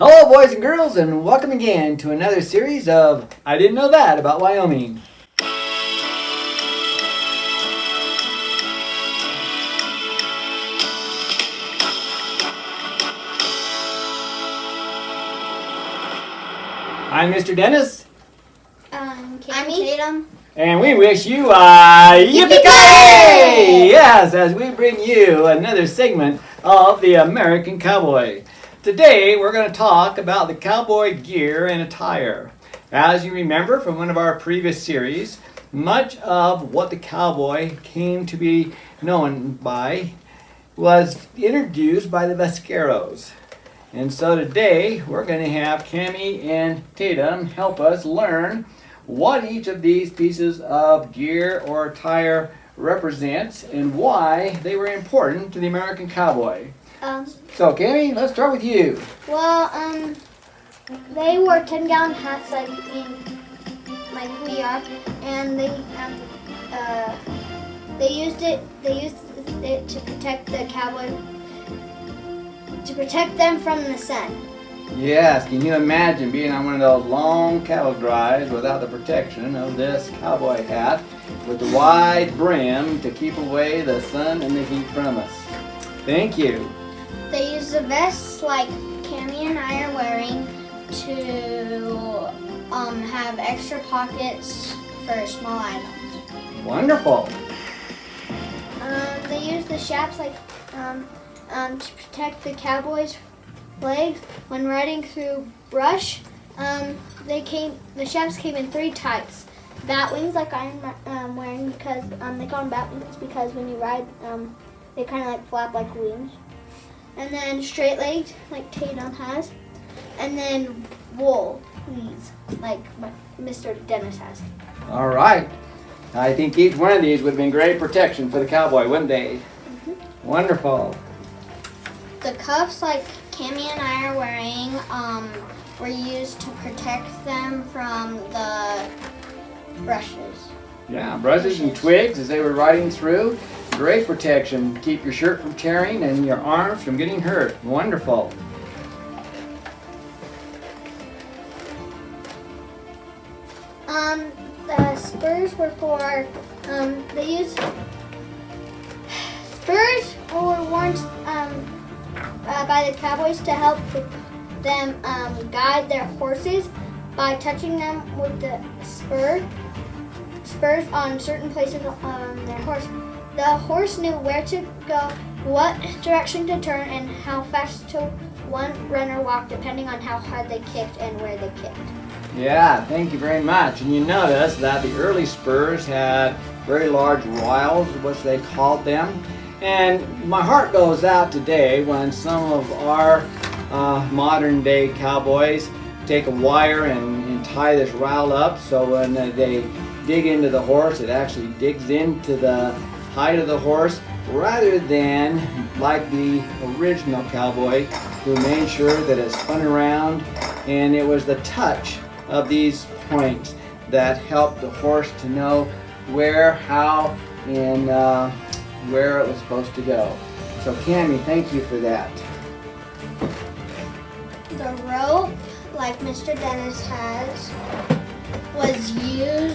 Hello, boys and girls, and welcome again to another series of I Didn't Know That About Wyoming. I'm Mr. Dennis. I'm Tatum. And we wish you a yippee-ki-yay! Yes, as we bring you another segment of the American Cowboy. Today we're going to talk about the cowboy gear and attire. As you remember from one of our previous series, much of what the cowboy came to be known by was introduced by the Vaqueros. And so today we're going to have Cammie and Tatum help us learn what each of these pieces of gear or attire represents and why they were important to the American cowboy. So, Cammie, let's start with you. Well, they wore 10-gallon hats like we are, and they used it to protect the cowboy, to protect them from the sun. Yes, can you imagine being on one of those long cattle drives without the protection of this cowboy hat with the wide brim to keep away the sun and the heat from us? Thank you. They use the vests like Cammie and I are wearing to have extra pockets for small items. Wonderful. They use the straps like to protect the cowboy's legs when riding through brush. The straps came in 3 types. Bat wings like I'm wearing because they call them bat wings because when you ride they kind of like flap like wings. And then straight legged, like Tatum has. And then wool leaves, like Mr. Dennis has. All right. I think each one of these would have been great protection for the cowboy, wouldn't they? Mm-hmm. Wonderful. The cuffs, like Cammie and I are wearing, were used to protect them from the brushes. Yeah, brushes and twigs as they were riding through. Great protection. Keep your shirt from tearing and your arms from getting hurt. Wonderful. The spurs were for, they used, spurs were worn by the cowboys to help them guide their horses by touching them with the spurs on certain places on their horse. The horse knew where to go, what direction to turn, and how fast one runner walked, depending on how hard they kicked and where they kicked. Yeah, thank you very much. And you notice that the early spurs had very large rowels, which they called them. And my heart goes out today when some of our modern day cowboys take a wire and tie this rowel up so when they dig into the horse, it actually digs into the height of the horse rather than like the original cowboy who made sure that it spun around, and it was the touch of these points that helped the horse to know where, how, and where it was supposed to go. So Cammie, thank you for that. The rope, like Mr. Dennis has, was made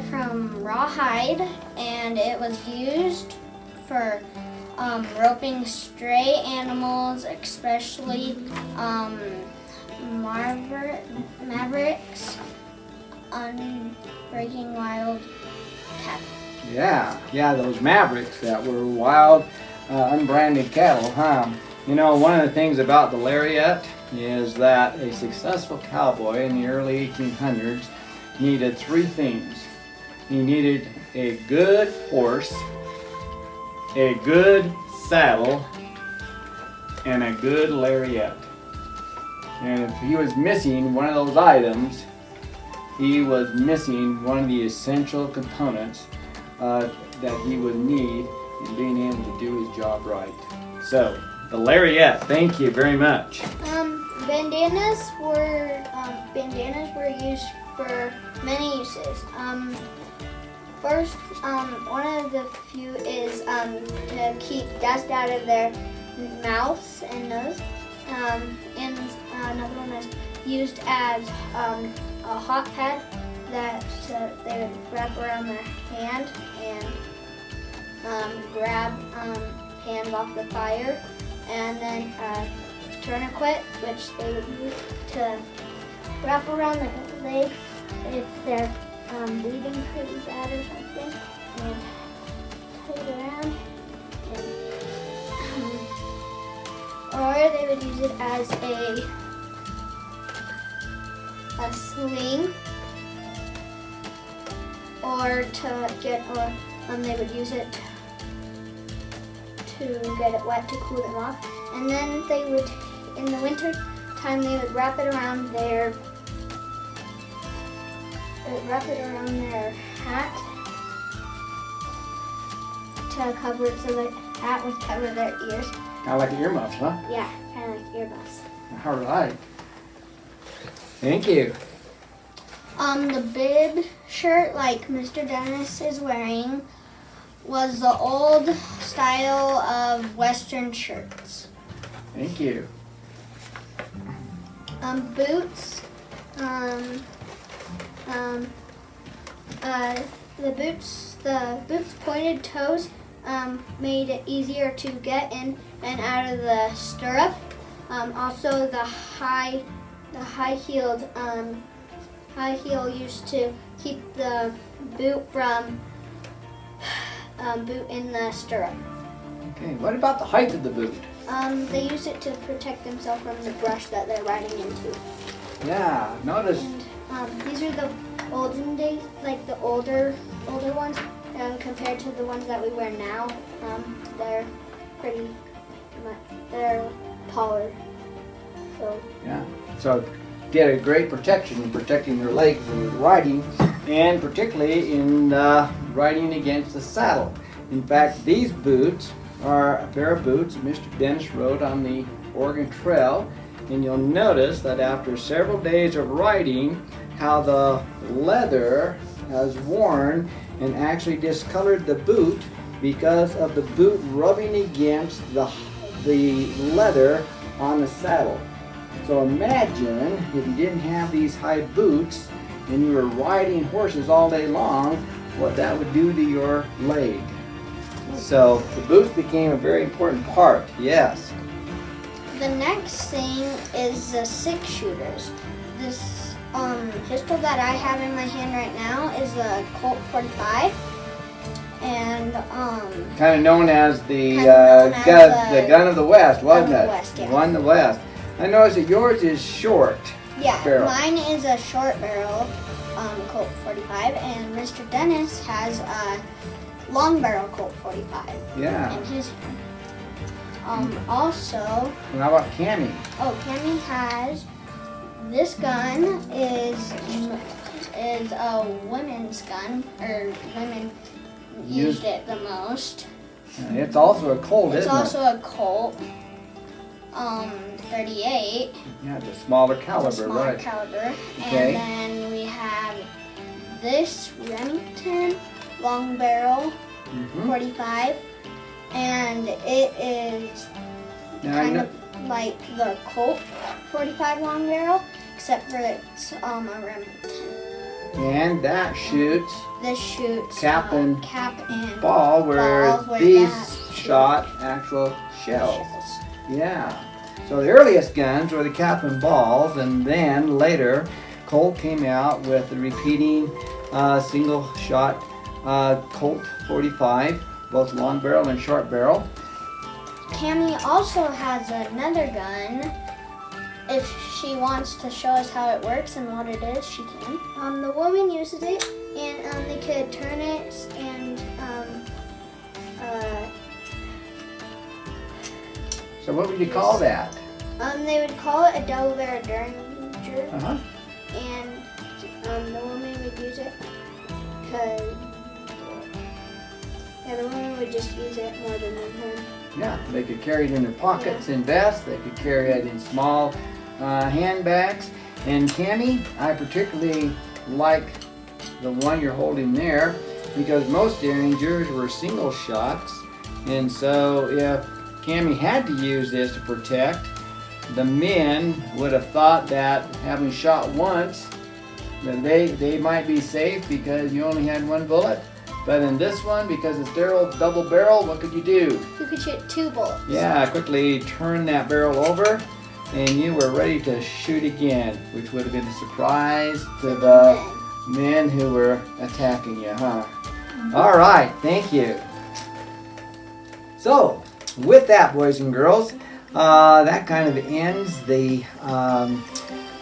from rawhide, and it was used for roping stray animals, especially mavericks, breaking wild cattle. Yeah, those mavericks that were wild, unbranded cattle, huh? You know, one of the things about the lariat is that a successful cowboy in the early 1800s needed 3 things. He needed a good horse, a good saddle, and a good lariat. And if he was missing one of those items, he was missing one of the essential components that he would need in being able to do his job right. So, the lariat, thank you very much. Bandanas were used for many uses. first, one of the few is to keep dust out of their mouths and nose. And another one is used as a hot pad that they would wrap around their hand and grab hands off the fire. And then a tourniquet, which they would use to wrap around their leg if they're bleeding pretty bad or something, and tie it around. Or they would use it as a sling, or they would use it to get it wet to cool them off. And then they would, in the winter time, they would wrap it around their hat to cover it, so the hat would cover their ears. Kind of like earmuffs, huh? Yeah, kind of like earmuffs. All right. Thank you. The bib shirt, like Mr. Dennis is wearing, was the old style of Western shirts. Thank you. Boots. The boots' pointed toes made it easier to get in and out of the stirrup. Also, the high heel used to keep the boot from boot in the stirrup. Okay, what about the height of the boot? They use it to protect themselves from the brush that they're riding into. Yeah, notice. And these are the olden days, like the older ones, compared to the ones that we wear now. They're they're taller. So Yeah, so get a great protection in protecting their legs when you're riding, and particularly in riding against the saddle. In fact, these boots are a pair of boots Mr. Dennis rode on the Oregon Trail, and you'll notice that after several days of riding, how the leather has worn and actually discolored the boot because of the boot rubbing against the leather on the saddle. So imagine if you didn't have these high boots and you were riding horses all day long, what that would do to your leg. So the boots became a very important part, yes. the next thing is the 6-shooters. This pistol that I have in my hand right now is a Colt 45. And kind of known as the gun of the West, wasn't it? West, yeah. One of the West. I noticed that yours is short. Yeah, barrel. Mine is a short barrel Colt 45, and Mr. Dennis has a long barrel Colt 45 Yeah. in his hand. Also, And how about Cammy? Cammy has this gun is a women's gun, or women used it the most. And it's also a Colt, It's isn't also it? a Colt 38. Yeah, it's a smaller caliber, It's a smaller right? caliber. Okay. And then we have this Remington long barrel 45, and it is Now, kind of like the Colt 45 long barrel, except for it's a Remington. and that shoots This shoots Cap and ball ball, where balls where these that shot actual shells. shells. Yeah. So the earliest guns were the cap and balls, and then later Colt came out with the repeating single shot Colt 45, both long barrel and short barrel. Cammy also has another gun. If she wants to show us how it works and what it is, she can. The woman uses it, and they could turn it and So what would you call that? they would call it a double barrel Derringer, Uh-huh. and the woman would use it because the woman would just use it more than one hand. Yeah, they could carry it in their pockets in vests. They could carry it in small handbags. And Cammy, I particularly like the one you're holding there because most Derringers were single shots, and so if Cammy had to use this to protect, the men would have thought that having shot once, then they might be safe because you only had one bullet. But in this one, because it's double barrel, what could you do? You could shoot 2 bullets. Yeah, quickly turn that barrel over, and you were ready to shoot again, which would have been a surprise to the men who were attacking you, huh? All right, thank you. So, with that, boys and girls, that kind of ends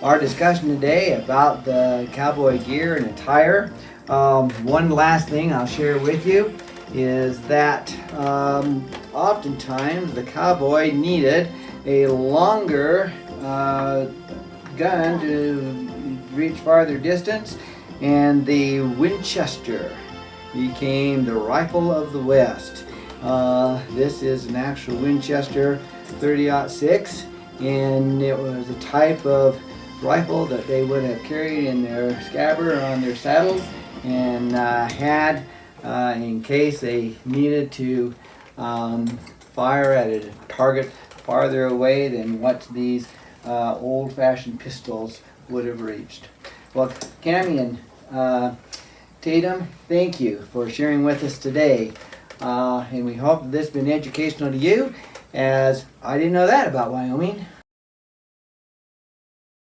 our discussion today about the cowboy gear and attire. One last thing I'll share with you is that oftentimes the cowboy needed a longer gun to reach farther distance, and the Winchester became the rifle of the West. This is an actual Winchester 30-06, and it was a type of rifle that they would have carried in their scabbard or on their saddles, and had in case they needed to fire at a target farther away than what these old-fashioned pistols would have reached. Well, Cammy and Tatum, thank you for sharing with us today, and we hope that this has been educational to you, as I didn't know that about Wyoming.